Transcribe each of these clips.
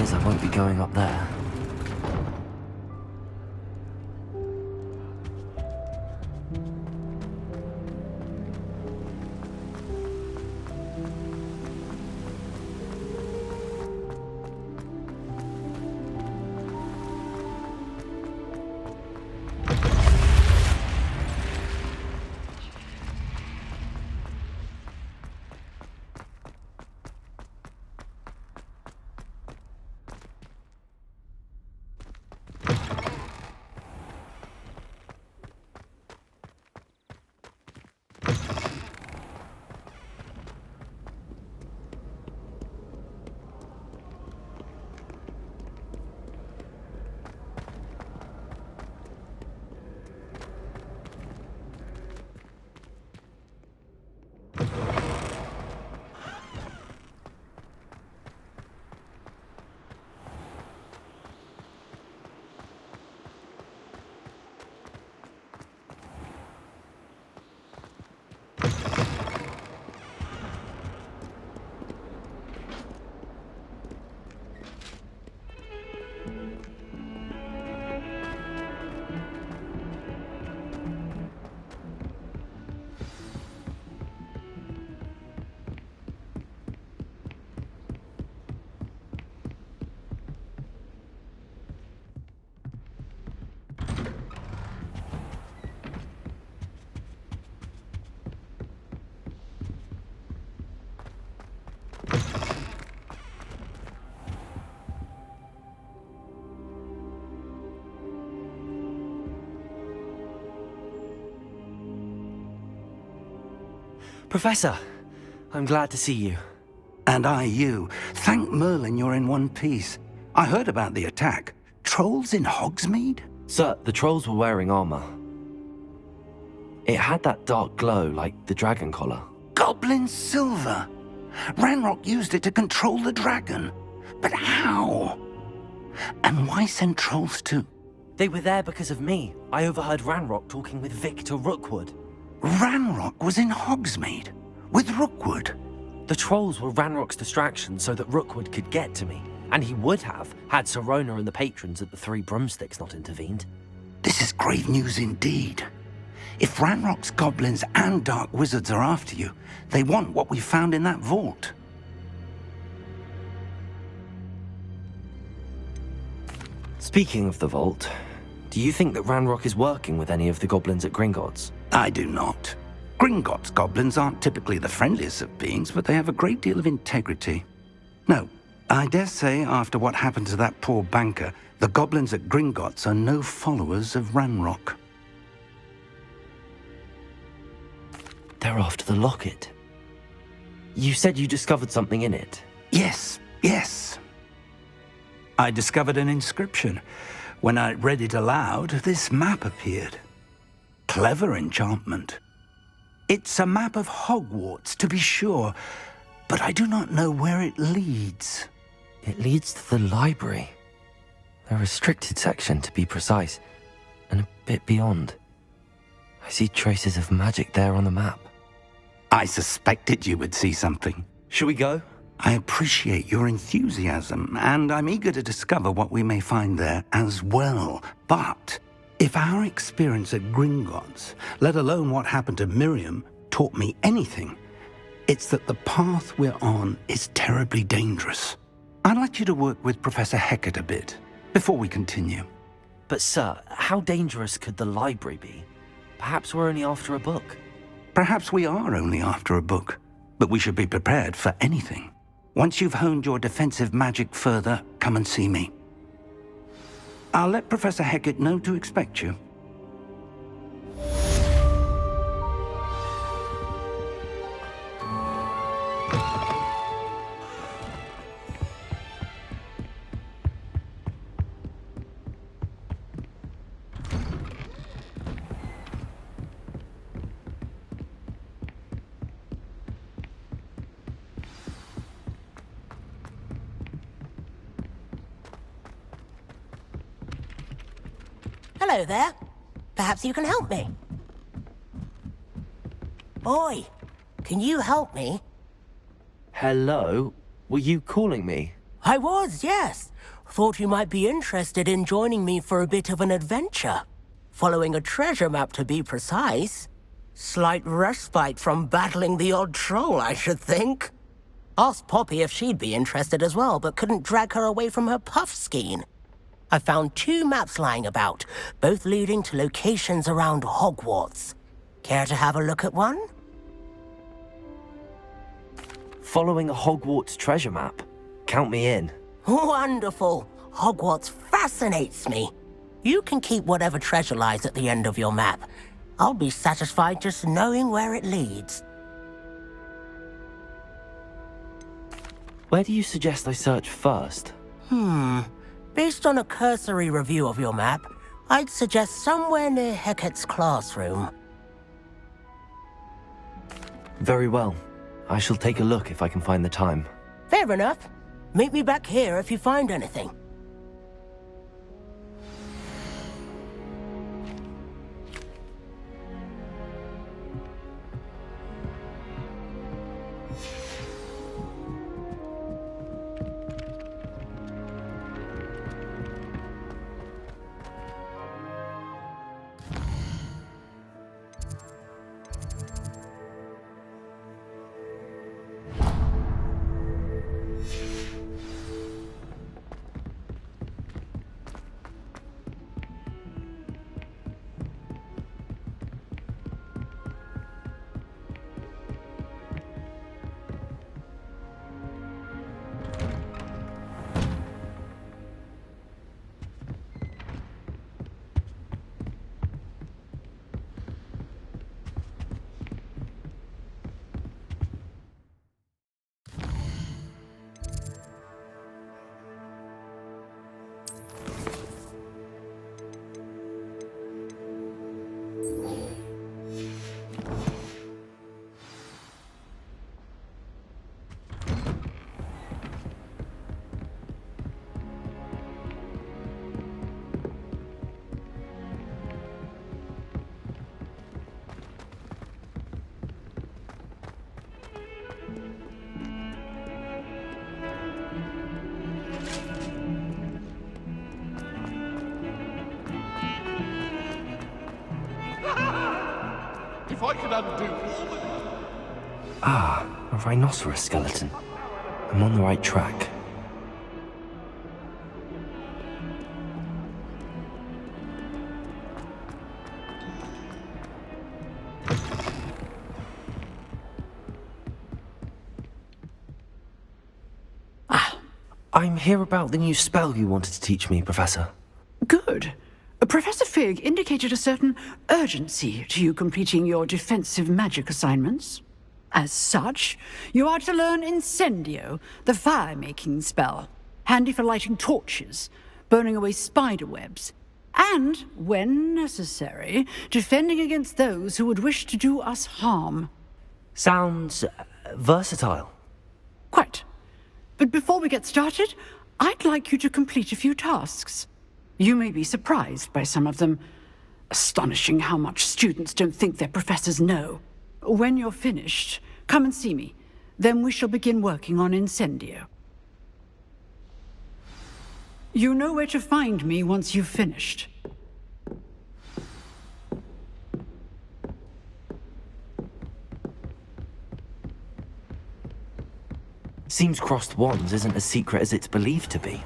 is, I won't be going up there. Professor, I'm glad to see you. And I you. Thank Merlin you're in one piece. I heard about the attack. Trolls in Hogsmeade? Sir, the trolls were wearing armor. It had that dark glow like the dragon collar. Goblin silver! Ranrock used it to control the dragon. But how? And why send trolls too? They were there because of me. I overheard Ranrock talking with Victor Rookwood. Ranrock was in Hogsmeade? With Rookwood? The trolls were Ranrock's distraction so that Rookwood could get to me. And he would have, had Sirona and the patrons at the Three Broomsticks not intervened. This is grave news indeed. If Ranrock's goblins and dark wizards are after you, they want what we found in that vault. Speaking of the vault, do you think that Ranrock is working with any of the goblins at Gringotts? I do not. Gringotts goblins aren't typically the friendliest of beings, but they have a great deal of integrity. No, I dare say after what happened to that poor banker, the goblins at Gringotts are no followers of Ranrock. They're after the locket. You said you discovered something in it. Yes. I discovered an inscription. When I read it aloud, this map appeared. Clever enchantment. It's a map of Hogwarts, to be sure, but I do not know where it leads. It leads to the library. The restricted section, to be precise, and a bit beyond. I see traces of magic there on the map. I suspected you would see something. Shall we go? I appreciate your enthusiasm, and I'm eager to discover what we may find there as well. But if our experience at Gringotts, let alone what happened to Miriam, taught me anything, it's that the path we're on is terribly dangerous. I'd like you to work with Professor Hecat a bit before we continue. But sir, how dangerous could the library be? Perhaps we're only after a book. Perhaps we are only after a book, but we should be prepared for anything. Once you've honed your defensive magic further, come and see me. I'll let Professor Hecat know to expect you. Hello there. Perhaps you can help me. Oi, can you help me? Hello? Were you calling me? I was, yes. Thought you might be interested in joining me for a bit of an adventure. Following a treasure map, to be precise. Slight respite from battling the odd troll, I should think. Asked Poppy if she'd be interested as well, but couldn't drag her away from her puff skein. I found 2 maps lying about, both leading to locations around Hogwarts. Care to have a look at one? Following a Hogwarts treasure map? Count me in. Wonderful. Hogwarts fascinates me. You can keep whatever treasure lies at the end of your map. I'll be satisfied just knowing where it leads. Where do you suggest I search first? Based on a cursory review of your map, I'd suggest somewhere near Hecat's classroom. Very well. I shall take a look if I can find the time. Fair enough. Meet me back here if you find anything. If I could undo all the... Ah, a rhinoceros skeleton. I'm on the right track. I'm here about the new spell you wanted to teach me, Professor. Good. Professor Fig indicated a certain urgency to you completing your defensive magic assignments. As such, you are to learn Incendio, the fire-making spell, handy for lighting torches, burning away spider webs, and, when necessary, defending against those who would wish to do us harm. Sounds versatile. Quite. But before we get started, I'd like you to complete a few tasks. You may be surprised by some of them. Astonishing how much students don't think their professors know. When you're finished, come and see me. Then we shall begin working on Incendio. You know where to find me once you've finished. Seems crossed wands isn't as secret as it's believed to be.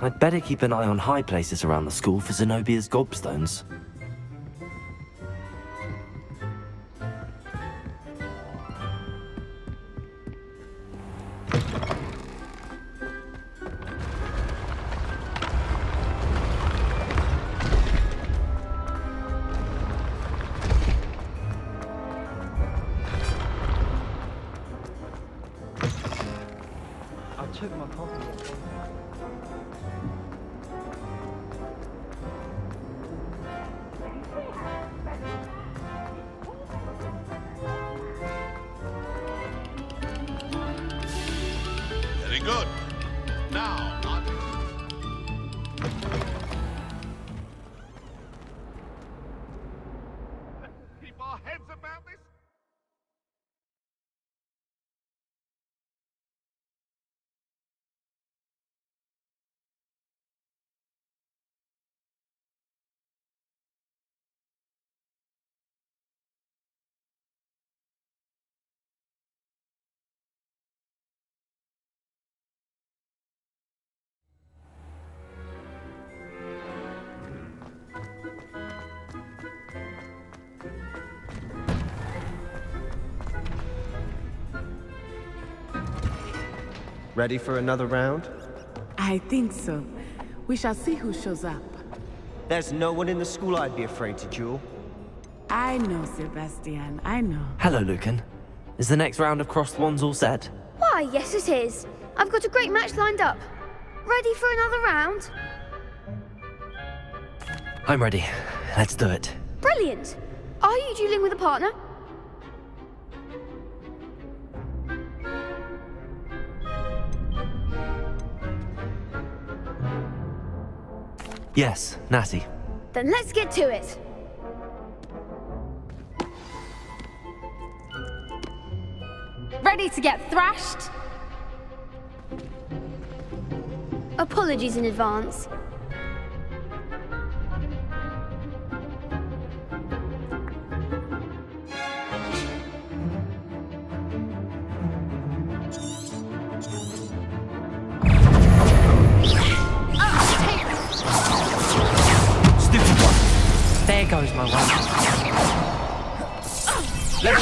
I'd better keep an eye on high places around the school for Zenobia's gobstones. I took my coffee. Very good. Now, keep our heads about this. Ready for another round? I think so. We shall see who shows up. There's no one in the school I'd be afraid to duel. I know, Sebastian, I know. Hello, Lucan. Is the next round of crossed wands all set? Why, yes it is. I've got a great match lined up. Ready for another round? I'm ready. Let's do it. Brilliant. Are you dueling with a partner? Yes, Natty. Then let's get to it. Ready to get thrashed? Apologies in advance. Stupid one. There goes my one. Let me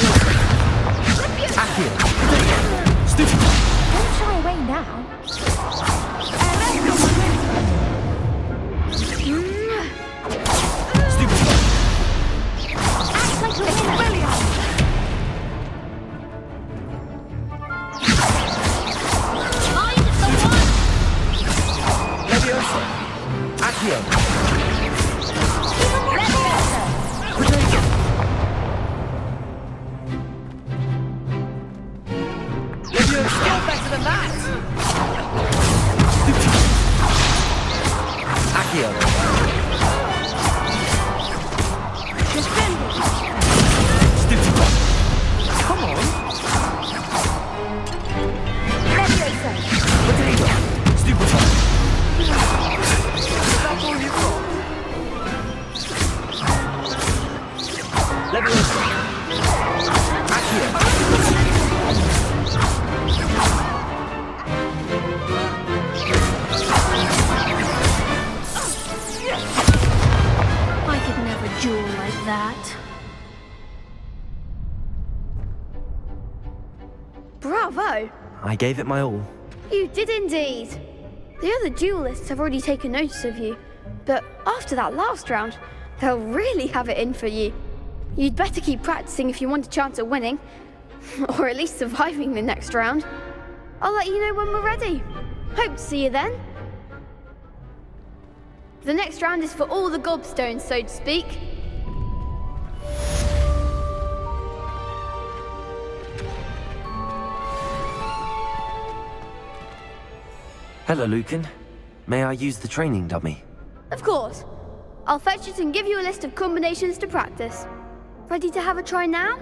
Accio. Stupid one. Don't shy away now. Stupid one. Act like a winner. Find the one. Leviosa. Accio. Leviosa. Better than that! Accio. Stupid one. Come on. Potato. Stupid one. That's all you've got. Leviosa. Accio. I could never duel like that. Bravo! I gave it my all. You did indeed. The other duelists have already taken notice of you, but after that last round, they'll really have it in for you. You'd better keep practicing if you want a chance at winning, or at least surviving the next round. I'll let you know when we're ready. Hope to see you then. The next round is for all the gobstones, so to speak. Hello, Lucan. May I use the training dummy? Of course. I'll fetch it and give you a list of combinations to practice. Ready to have a try now?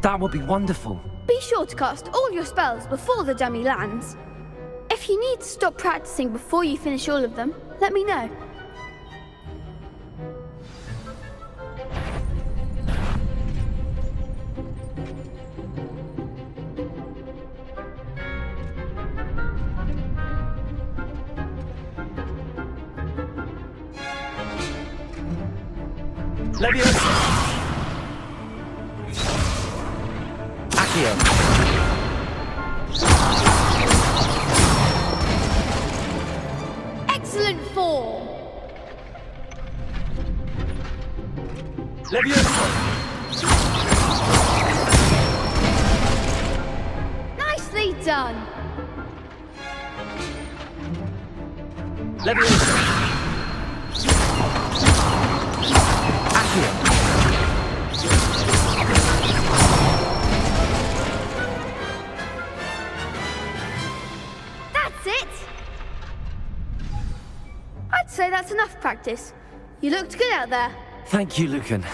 That would be wonderful. Be sure to cast all your spells before the dummy lands. If you need to stop practicing before you finish all of them, let me know. Leviosa! Accio! Excellent form! Leviosa! Nicely done! Leviosa! Accio! That's it! I'd say that's enough practice. You looked good out there. Thank you, Lucan.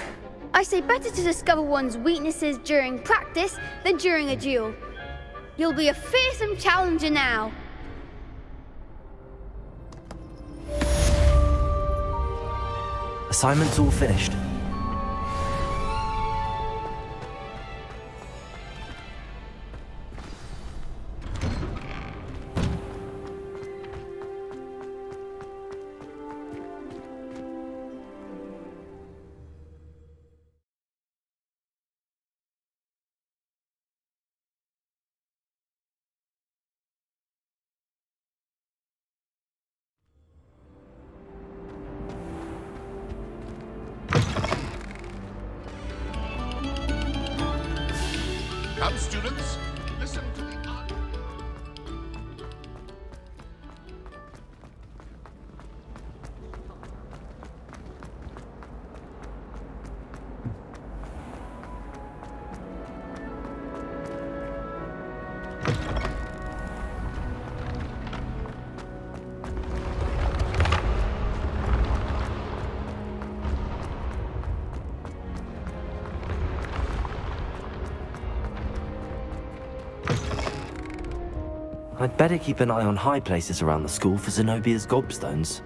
I say better to discover one's weaknesses during practice than during a duel. You'll be a fearsome challenger now. Assignment's all finished. Come, students, listen to the art. I'd better keep an eye on high places around the school for Zenobia's gobstones.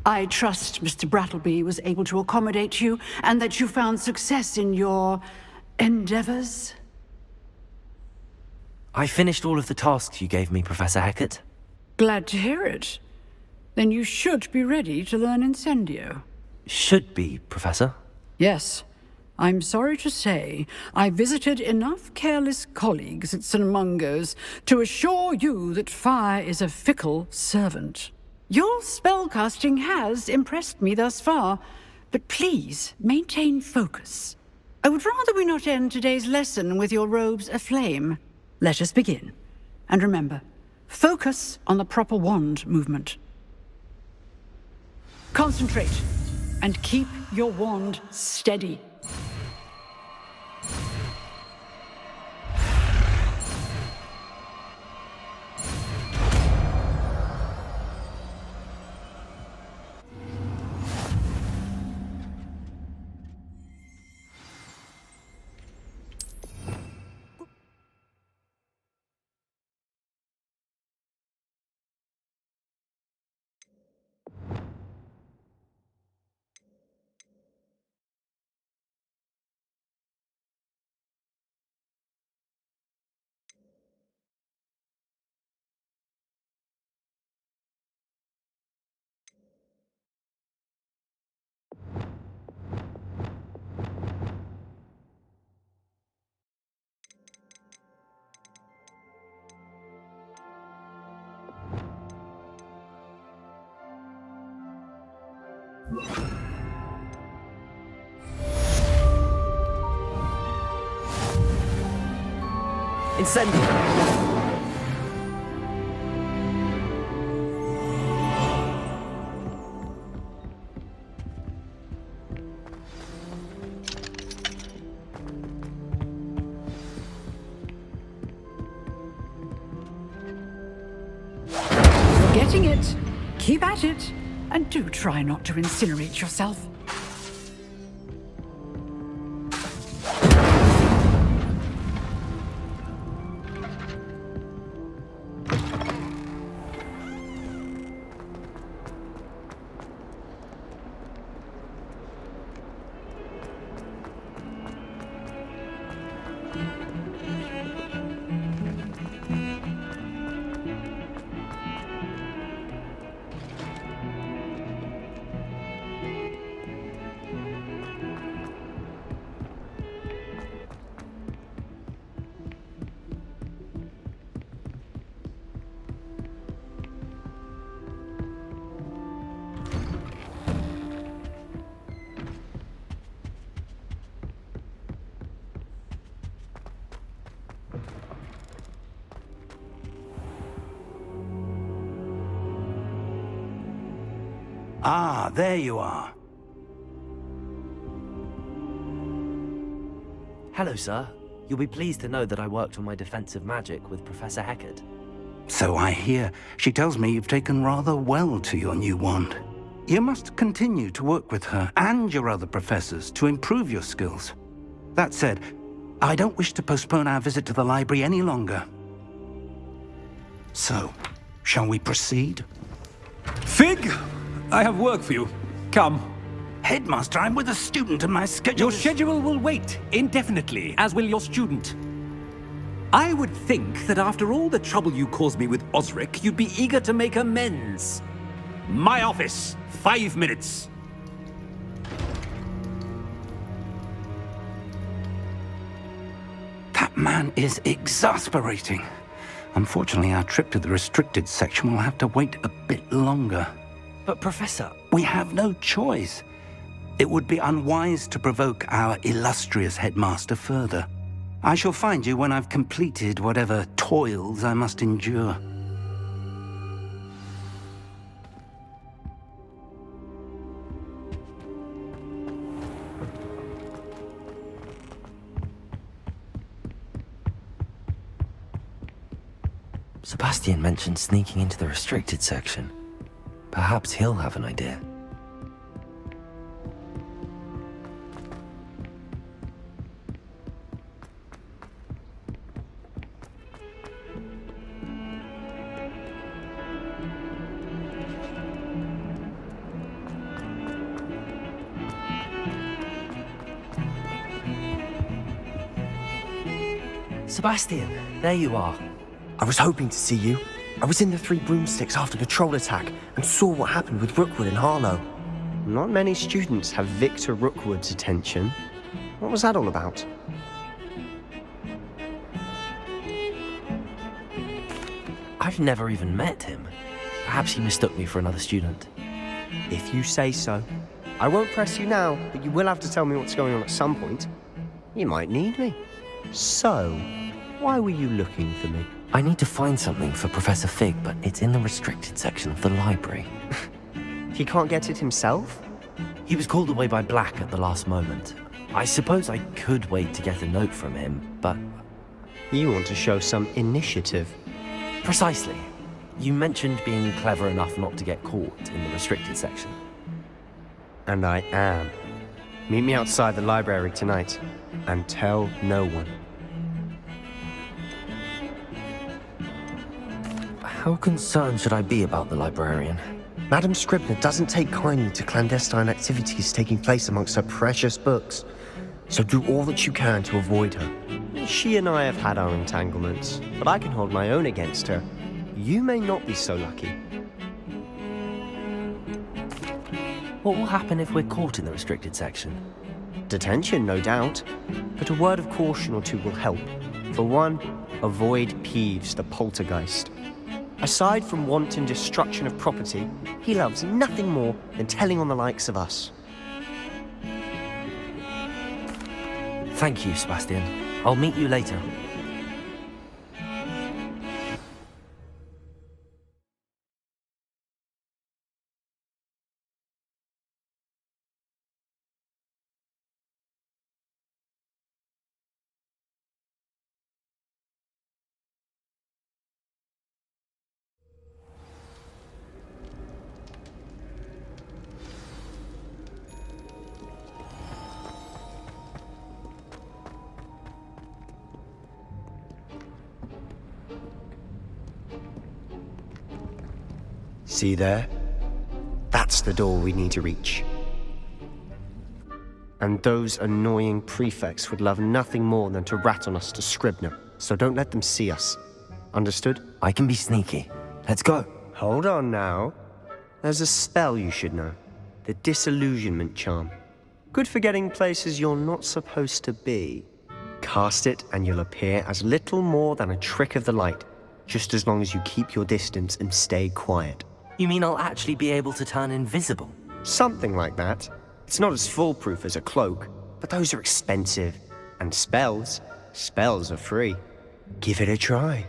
I trust Mr. Brattleby was able to accommodate you and that you found success in your endeavors. I finished all of the tasks you gave me, Professor Hecat. Glad to hear it. Then you should be ready to learn Incendio. Should be, Professor. Yes. I'm sorry to say, I visited enough careless colleagues at St. Mungo's to assure you that fire is a fickle servant. Your spellcasting has impressed me thus far, but please maintain focus. I would rather we not end today's lesson with your robes aflame. Let us begin. And remember, focus on the proper wand movement. Concentrate, and keep your wand steady. Incendio! Getting it. Keep at it. And do try not to incinerate yourself. Ah, there you are. Hello, sir. You'll be pleased to know that I worked on my defensive magic with Professor Heckard. So I hear. She tells me you've taken rather well to your new wand. You must continue to work with her and your other professors to improve your skills. That said, I don't wish to postpone our visit to the library any longer. So, shall we proceed? Fig! I have work for you. Come. Headmaster, I'm with a student and my schedule Your schedule will wait indefinitely, as will your student. I would think that after all the trouble you caused me with Osric, you'd be eager to make amends. My office, 5 minutes. That man is exasperating. Unfortunately, our trip to the restricted section will have to wait a bit longer. But, Professor... We have no choice. It would be unwise to provoke our illustrious headmaster further. I shall find you when I've completed whatever toils I must endure. Sebastian mentioned sneaking into the restricted section. Perhaps he'll have an idea. Sebastian, there you are. I was hoping to see you. I was in the Three Broomsticks after the troll attack and saw what happened with Rookwood and Harlow. Not many students have Victor Rookwood's attention. What was that all about? I've never even met him. Perhaps he mistook me for another student. If you say so. I won't press you now, but you will have to tell me what's going on at some point. You might need me. So, why were you looking for me? I need to find something for Professor Fig, but it's in the restricted section of the library. He can't get it himself? He was called away by Black at the last moment. I suppose I could wait to get a note from him, but... You want to show some initiative. Precisely. You mentioned being clever enough not to get caught in the restricted section. And I am. Meet me outside the library tonight, and tell no one. How concerned should I be about the librarian? Madam Scribner doesn't take kindly to clandestine activities taking place amongst her precious books, so do all that you can to avoid her. She and I have had our entanglements, but I can hold my own against her. You may not be so lucky. What will happen if we're caught in the restricted section? Detention, no doubt, but a word of caution or two will help. For one, avoid Peeves, the poltergeist. Aside from wanton destruction of property, he loves nothing more than telling on the likes of us. Thank you, Sebastian. I'll meet you later. See there? That's the door we need to reach. And those annoying prefects would love nothing more than to rat on us to Scribner, so don't let them see us. Understood? I can be sneaky. Let's go. Hold on now. There's a spell you should know. The Disillusionment Charm. Good for getting places you're not supposed to be. Cast it and you'll appear as little more than a trick of the light, just as long as you keep your distance and stay quiet. You mean I'll actually be able to turn invisible? Something like that. It's not as foolproof as a cloak, but those are expensive. And spells are free. Give it a try.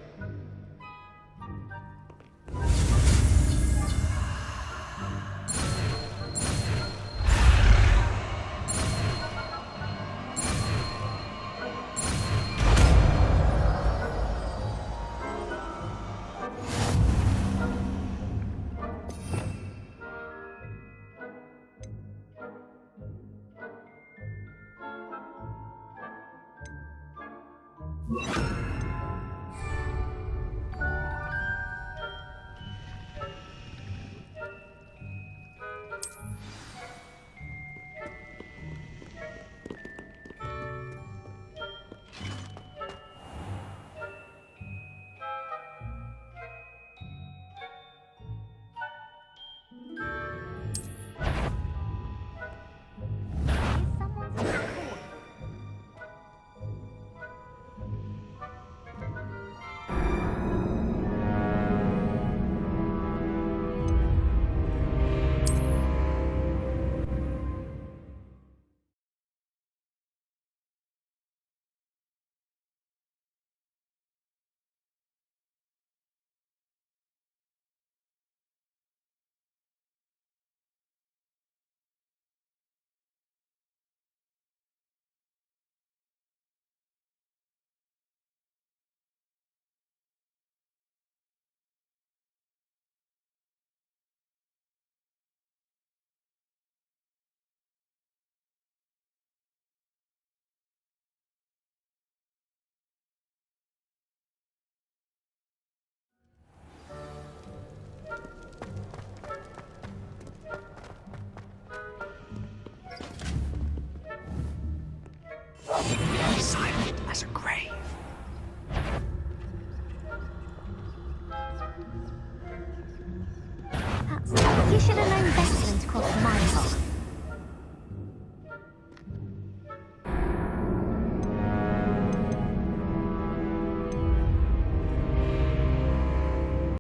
Silent as a grave. You should have known better than to cross my path.